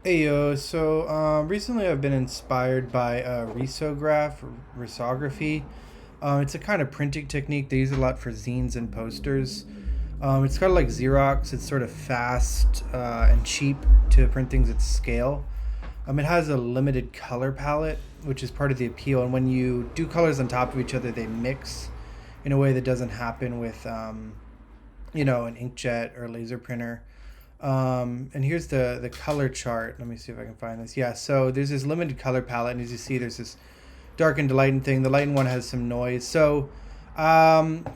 Hey yo, so recently I've been inspired by Risograph, or risography. It's a kind of printing technique they use a lot for zines and posters. It's kind of like Xerox. It's sort of fast and cheap to print things at scale. It has a limited color palette, which is part of the appeal. And when you do colors on top of each other, they mix in a way that doesn't happen with, an inkjet or laser printer. And here's the color chart. Let me see if I can find this. Yeah, so there's this limited color palette, and as you see, there's this darken to lighten thing. The lighten one has some noise. So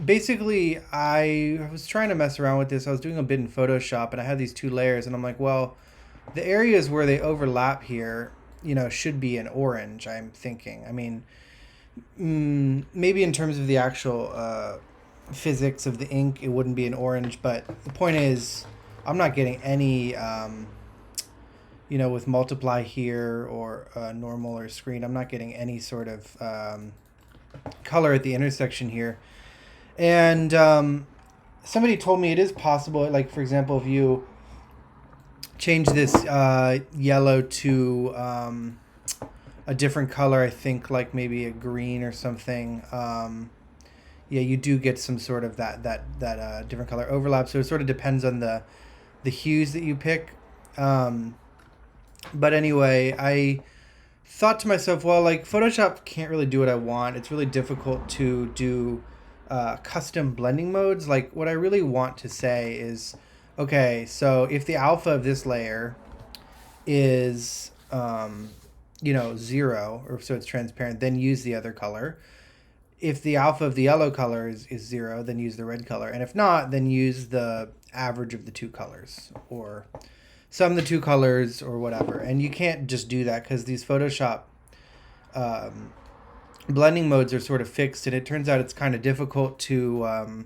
basically, I was trying to mess around with this. I was doing a bit in Photoshop, and I had these two layers, and I'm like, well, the areas where they overlap here, should be an orange. I'm thinking. I mean, maybe in terms of the actual physics of the ink, it wouldn't be an orange. But the point is, I'm not getting any, with multiply here or normal or screen. I'm not getting any sort of color at the intersection here. And somebody told me it is possible. Like, for example, if you change this yellow to a different color, I think like maybe a green or something. Yeah, you do get some sort of that different color overlap. So it sort of depends on the hues that you pick. Um, but anyway, I thought to myself, well, like Photoshop can't really do what I want. It's really difficult to do custom blending modes. Like what I really want to say is, okay, so if the alpha of this layer is, 0, or so it's transparent, then use the other color. If the alpha of the yellow color is 0, then use the red color. And if not, then use the average of the two colors, or sum the two colors, or whatever. And you can't just do that because these Photoshop um, blending modes are sort of fixed, and it turns out it's kind of difficult to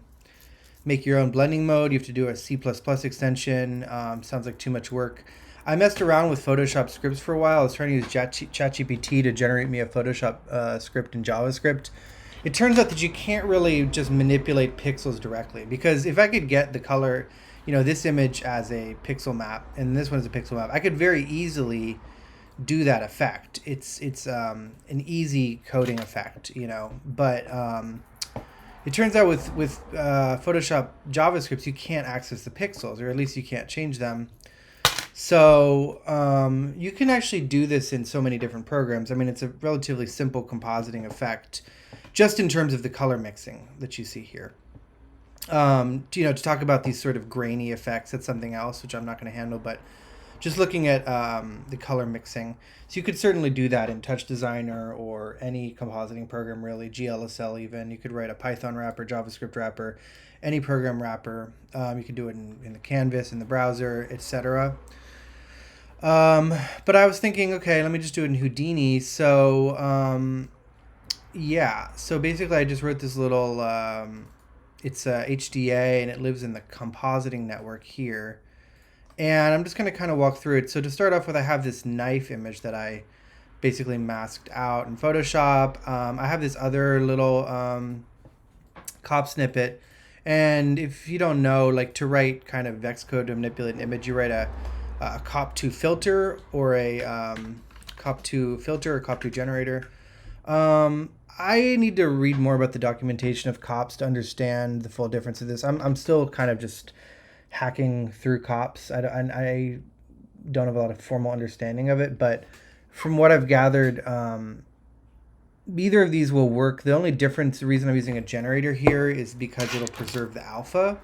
make your own blending mode. You have to do a C++ extension. Sounds like too much work. I messed around with Photoshop scripts for a while. I was trying to use ChatGPT to generate me a Photoshop script in JavaScript. It turns out that you can't really just manipulate pixels directly, because if I could get the color, this image as a pixel map and this one is a pixel map, I could very easily do that effect. It's an easy coding effect, but it turns out with Photoshop JavaScript, you can't access the pixels, or at least you can't change them. So you can actually do this in so many different programs. I mean, it's a relatively simple compositing effect, just in terms of the color mixing that you see here. To talk about these sort of grainy effects, that's something else, which I'm not going to handle, but just looking at the color mixing. So you could certainly do that in Touch Designer or any compositing program, really, GLSL even. You could write a Python wrapper, JavaScript wrapper, any program wrapper. You could do it in the canvas, in the browser, etc. But I was thinking, okay, let me just do it in Houdini. So, yeah. So basically, I just wrote this little, it's HDA, and it lives in the compositing network here. And I'm just going to kind of walk through it. So to start off with, I have this knife image that I basically masked out in Photoshop. I have this other little cop snippet. And if you don't know, like to write kind of VEX code to manipulate an image, you write a cop2 filter, or a cop2 filter or cop2 generator. I need to read more about the documentation of cops to understand the full difference of this. I'm still kind of just hacking through cops. I don't have a lot of formal understanding of it, but from what I've gathered, either of these will work. The only difference, the reason I'm using a generator here, is because it'll preserve the alpha.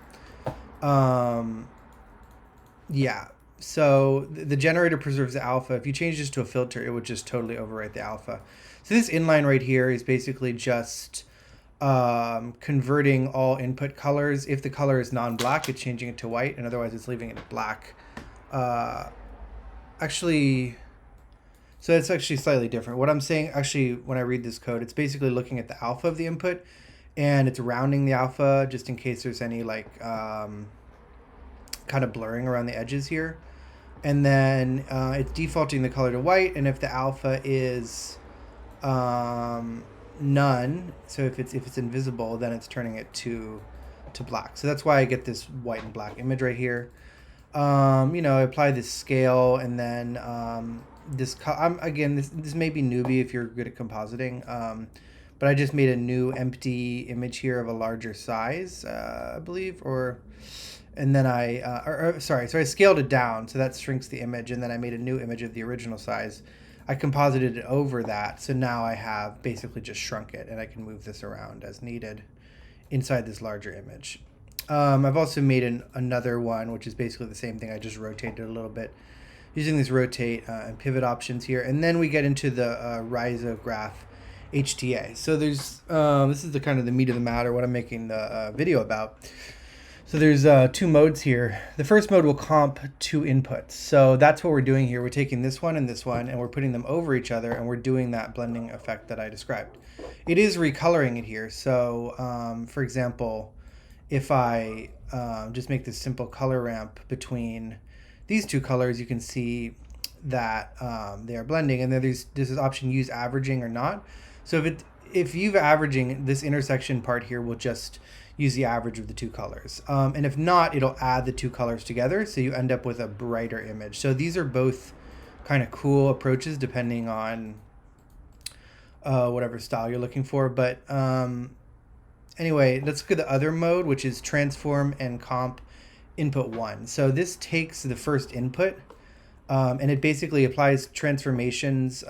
Um, yeah. So the generator preserves the alpha. If you change this to a filter, it would just totally overwrite the alpha. So this inline right here is basically just converting all input colors. If the color is non-black, it's changing it to white, and otherwise it's leaving it black. Uh, actually, so it's actually slightly different. What I'm saying, actually, when I read this code, it's basically looking at the alpha of the input, and it's rounding the alpha just in case there's any like kind of blurring around the edges here. And then it's defaulting the color to white, and if the alpha is none, so if it's invisible, then it's turning it to black. So that's why I get this white and black image right here. You know, I apply this scale, and then again, this may be newbie if you're good at compositing, but I just made a new empty image here of a larger size, I believe, and then sorry, so I scaled it down, so that shrinks the image, and then I made a new image of the original size. I composited it over that, so now I have basically just shrunk it, and I can move this around as needed inside this larger image. I've also made another one, which is basically the same thing. I just rotated it a little bit using these rotate and pivot options here. And then we get into the Risograph HTA. So there's this is the kind of the meat of the matter, what I'm making the video about. So there's two modes here. The first mode will comp two inputs. So that's what we're doing here. We're taking this one, and we're putting them over each other, and we're doing that blending effect that I described. It is recoloring it here. So for example, if I just make this simple color ramp between these two colors, you can see that they are blending. And then there's this option, use averaging or not. So if you've averaging, this intersection part here will just use the average of the two colors. And if not, it'll add the two colors together, so you end up with a brighter image. So these are both kind of cool approaches depending on whatever style you're looking for. But anyway, let's look at the other mode, which is transform and comp input 1. So this takes the first input and it basically applies transformations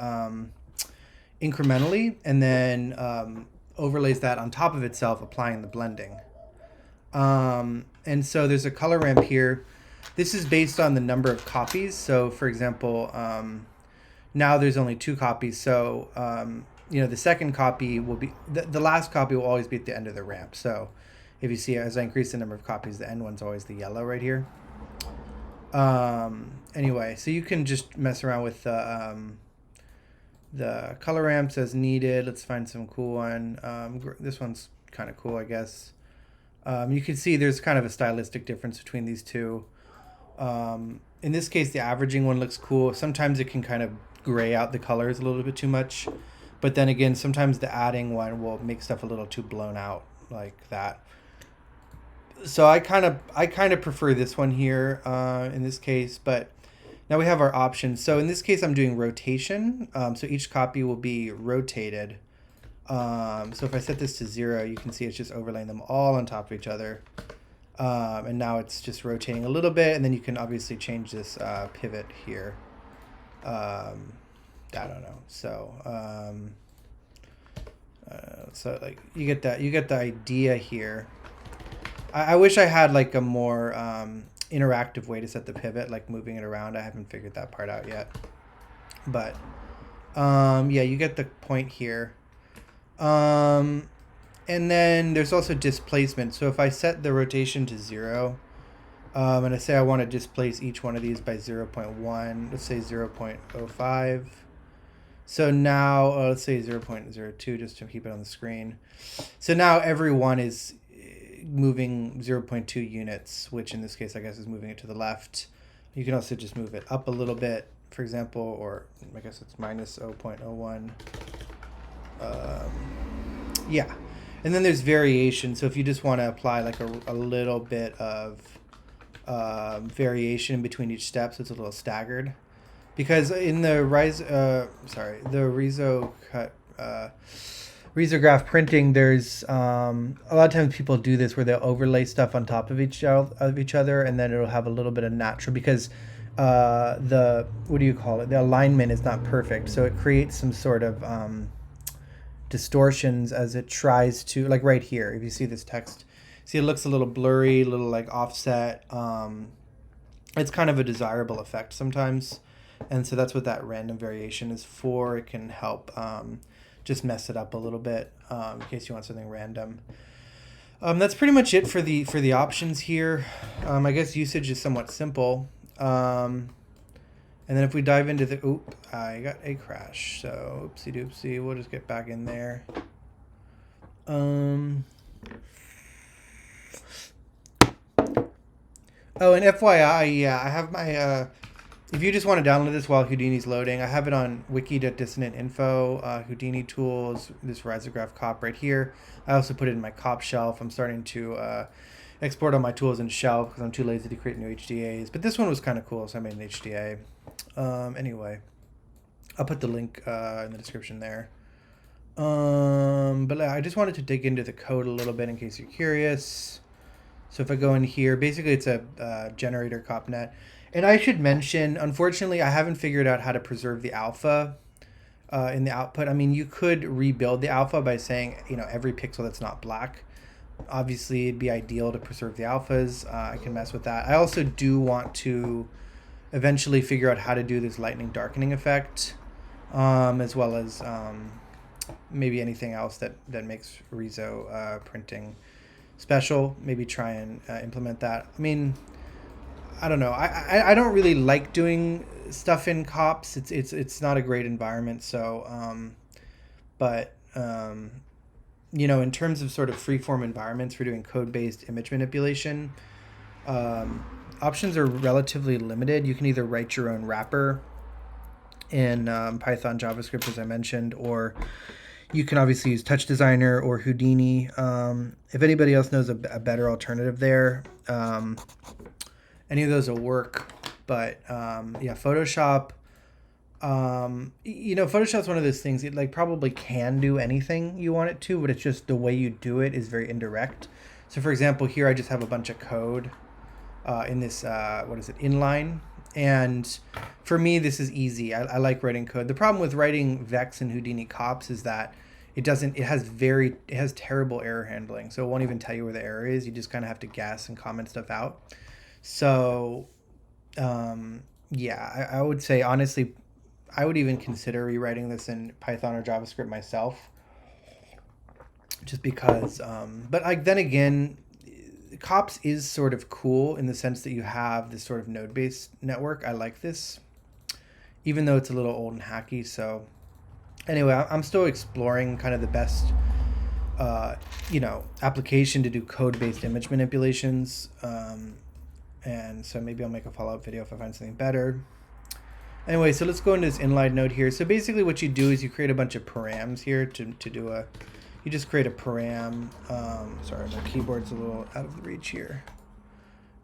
incrementally, and then overlays that on top of itself, applying the blending. And so there's a color ramp here. This is based on the number of copies. So for example, now there's only 2 copies. So you know, the second copy will be, the last copy will always be at the end of the ramp. So if you see, as I increase the number of copies, the end one's always the yellow right here. Anyway, so you can just mess around with the color ramps as needed. Let's find some cool one. This one's kind of cool, I guess. You can see there's kind of a stylistic difference between these two. In this case, the averaging one looks cool. Sometimes it can kind of gray out the colors a little bit too much. But then again, sometimes the adding one will make stuff a little too blown out like that. So I kind of prefer this one here in this case, but now we have our options. So in this case, I'm doing rotation. So each copy will be rotated. So if I set this to 0, you can see it's just overlaying them all on top of each other. And now it's just rotating a little bit, and then you can obviously change this pivot here. I don't know. So like you get the idea here. I wish I had like a more interactive way to set the pivot, like moving it around. I haven't figured that part out yet. But yeah, you get the point here. And then there's also displacement. So if I set the rotation to 0, and I say I want to displace each one of these by 0.1, let's say 0.05. So now, let's say 0.02, just to keep it on the screen. So now every one is moving 0.2 units, which in this case, I guess, is moving it to the left. You can also just move it up a little bit, for example, or I guess it's minus 0.01. Yeah. And then there's variation. So if you just want to apply like a little bit of variation between each step, so it's a little staggered. Because in the Risograph printing, there's a lot of times people do this where they'll overlay stuff on top of each other, and then it'll have a little bit of natural, because the alignment is not perfect, so it creates some sort of distortions as it tries to, like right here, if you see this text, see it looks a little blurry, a little like offset. It's kind of a desirable effect sometimes. And so that's what that random variation is for. It can help just mess it up a little bit in case you want something random. That's pretty much it for the options here. I guess usage is somewhat simple. And then if we dive into I got a crash. So oopsie doopsie. We'll just get back in there. Oh, and FYI, yeah, I have my if you just want to download this while Houdini's loading, I have it on wiki.dissonant.info, Houdini tools, this Risograph cop right here. I also put it in my cop shelf. I'm starting to export all my tools in Shell because I'm too lazy to create new HDAs. But this one was kind of cool, so I made an HDA. Anyway, I'll put the link in the description there. But I just wanted to dig into the code a little bit in case you're curious. So if I go in here, basically it's a generator copnet. And I should mention, unfortunately, I haven't figured out how to preserve the alpha in the output. I mean, you could rebuild the alpha by saying, every pixel that's not black. Obviously, it'd be ideal to preserve the alphas. I can mess with that. I also do want to eventually figure out how to do this lightning darkening effect, as well as maybe anything else that makes Riso printing special. Maybe try and implement that. I mean, I don't know. I don't really like doing stuff in cops. It's not a great environment. So, in terms of sort of freeform environments for doing code-based image manipulation, options are relatively limited. You can either write your own wrapper in Python, JavaScript, as I mentioned, or you can obviously use Touch Designer or Houdini. If anybody else knows a better alternative there, any of those will work. But Photoshop. Photoshop's one of those things. It probably can do anything you want it to, but it's just the way you do it is very indirect. So for example, here I just have a bunch of code in this inline, and for me this is easy. I like writing code. The problem with writing Vex and Houdini cops is that it has terrible error handling, so it won't even tell you where the error is. You just kind of have to guess and comment stuff out. So I would say honestly, I would even consider rewriting this in Python or JavaScript myself, just because. But then again, Cops is sort of cool in the sense that you have this sort of node-based network. I like this, even though it's a little old and hacky. So anyway, I'm still exploring kind of the best, application to do code-based image manipulations. And so maybe I'll make a follow-up video if I find something better. Anyway, so let's go into this inline node here. So basically what you do is you create a bunch of params here to do you just create a param. Sorry, my keyboard's a little out of the reach here.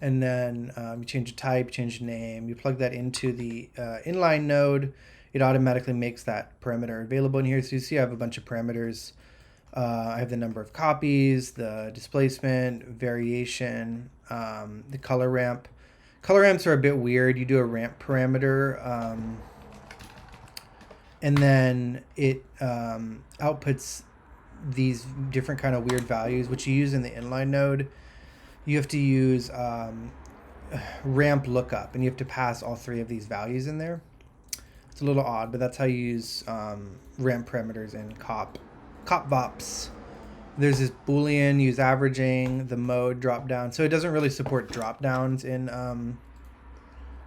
And then you change the type, change the name. You plug that into the inline node. It automatically makes that parameter available in here. So you see I have a bunch of parameters. I have the number of copies, the displacement, variation, the color ramp. Color ramps are a bit weird. You do a ramp parameter, and then it outputs these different kind of weird values, which you use in the inline node. You have to use ramp lookup, and you have to pass all three of these values in there. It's a little odd, but that's how you use ramp parameters in cop vops. There's this Boolean, use averaging, the mode drop down. So it doesn't really support drop downs in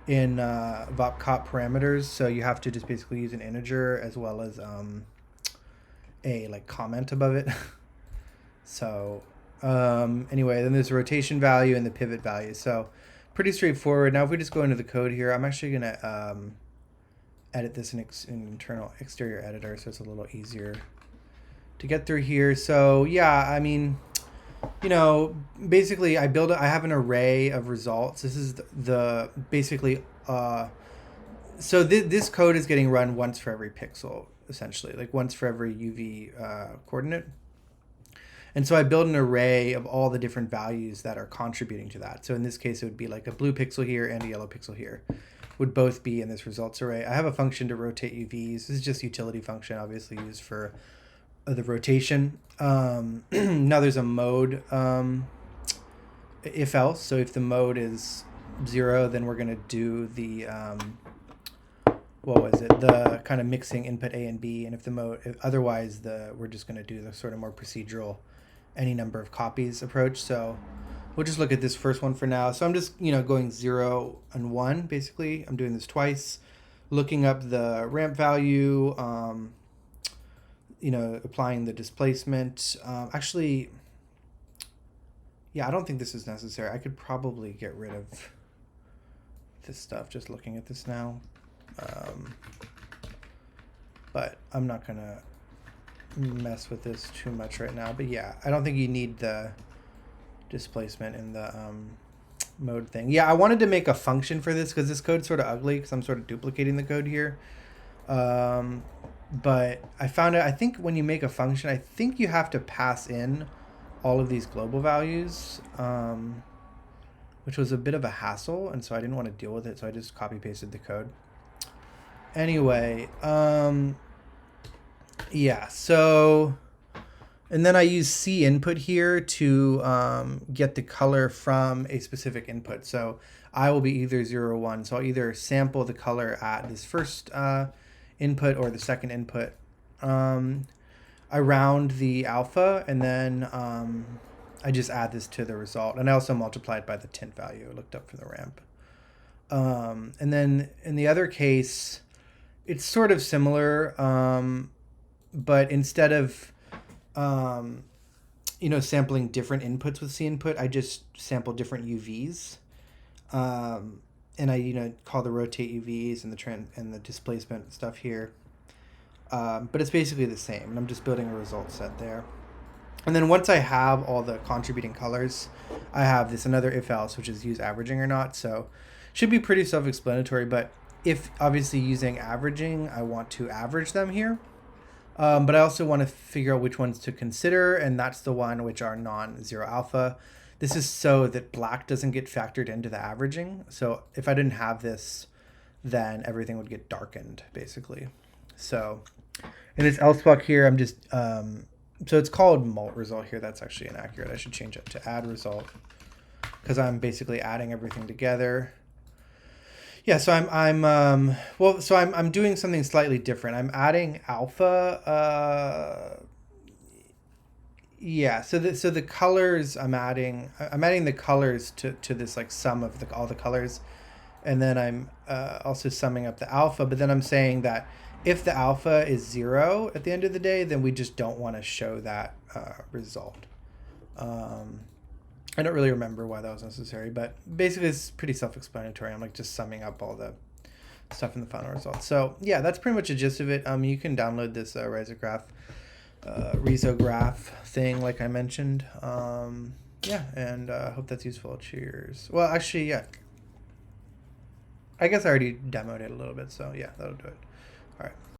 VOP cop parameters. So you have to just basically use an integer as well as a comment above it. So anyway, then there's a rotation value and the pivot value. So pretty straightforward. Now if we just go into the code here, I'm actually gonna edit this in internal exterior editor, so it's a little easier to get through here. So yeah, I mean, basically I have an array of results. This is basically so this code is getting run once for every pixel, essentially, like once for every UV coordinate. And so I build an array of all the different values that are contributing to that. So in this case, it would be like a blue pixel here and a yellow pixel here would both be in this results array. I have a function to rotate UVs. This is just utility function, obviously used for the rotation. Now there's a mode if else. So if the mode is 0, then we're going to do the the kind of mixing input A and B. And otherwise we're just going to do the sort of more procedural any number of copies approach. So we'll just look at this first one for now. So I'm just going 0 and 1 basically. I'm doing this twice, looking up the ramp value, applying the displacement. Actually, yeah, I don't think this is necessary. I could probably get rid of this stuff just looking at this now. But I'm not going to mess with this too much right now. But yeah, I don't think you need the displacement in the mode thing. Yeah, I wanted to make a function for this because this code's sort of ugly because I'm sort of duplicating the code here. But I found out, I think when you make a function, I think you have to pass in all of these global values, which was a bit of a hassle, and so I didn't want to deal with it, so I just copy pasted the code. Anyway, yeah, so, and then I use C input here to get the color from a specific input. So I will be either 0 or 1. So I'll either sample the color at this first input or the second input. I round the alpha, and then I just add this to the result. And I also multiply it by the tint value I looked up from the ramp. And then in the other case, it's sort of similar, but instead of sampling different inputs with C input, I just sample different UVs, and I call the rotate UVs and the trend and the displacement stuff here. But it's basically the same, and I'm just building a result set there. And then once I have all the contributing colors, I have this another if else, which is use averaging or not. So should be pretty self-explanatory, but if obviously using averaging, I want to average them here. But I also want to figure out which ones to consider, and that's the one which are non-zero alpha. This is so that black doesn't get factored into the averaging. So if I didn't have this, then everything would get darkened, basically. So in this else block here, I'm just, so it's called mult result here. That's actually inaccurate. I should change it to add result because I'm basically adding everything together. Yeah, so I'm doing something slightly different. I'm adding alpha. Yeah, so the colors I'm adding the colors to this like sum of all the colors, and then I'm also summing up the alpha. But then I'm saying that if the alpha is 0 at the end of the day, then we just don't want to show that result. I don't really remember why that was necessary, but basically it's pretty self-explanatory. I'm like just summing up all the stuff in the final result. So yeah, that's pretty much the gist of it. You can download this Risograph thing like I mentioned. Yeah, and hope that's useful. Cheers. Well, actually, yeah. I guess I already demoed it a little bit, so yeah, that'll do it. All right.